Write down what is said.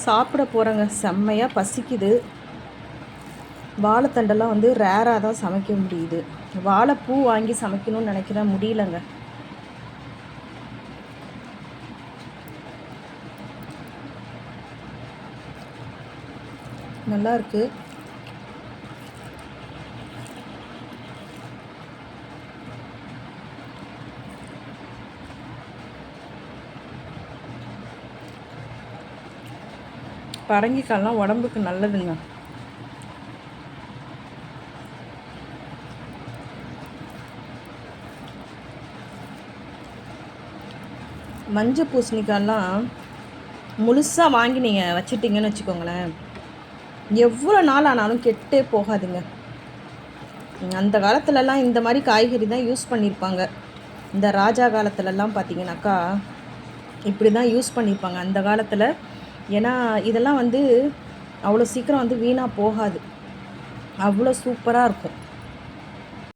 சாப்பிட போகிறேங்க. செம்மையாக பசிக்குது. வாழைத்தண்டெல்லாம் வந்து ரேராக தான் சமைக்க முடியுது. வாழைப்பூ வாங்கி சமைக்கணும்னு நினைக்கிறேன், முடியலங்க. நல்லா இருக்குது. பரங்கிக்காய்லாம் உடம்புக்கு நல்லதுங்க. மஞ்சள் பூசணிக்காய்லாம் முழுசாக வாங்கி நீங்கள் வச்சிட்டிங்கன்னு வச்சுக்கோங்களேன், எவ்வளோ நாள் ஆனாலும் கெட்டே போகாதுங்க. அந்த காலத்துலலாம் இந்த மாதிரி காய்கறி தான் யூஸ் பண்ணியிருப்பாங்க. இந்த ராஜா காலத்துலலாம் பார்த்திங்கனாக்கா இப்படி தான் யூஸ் பண்ணியிருப்பாங்க அந்த காலத்தில். ஏன்னா இதெல்லாம் வந்து அவ்வளோ சீக்கிரம் வந்து வீணாக போகாது. அவ்வளோ சூப்பராக இருக்கும்.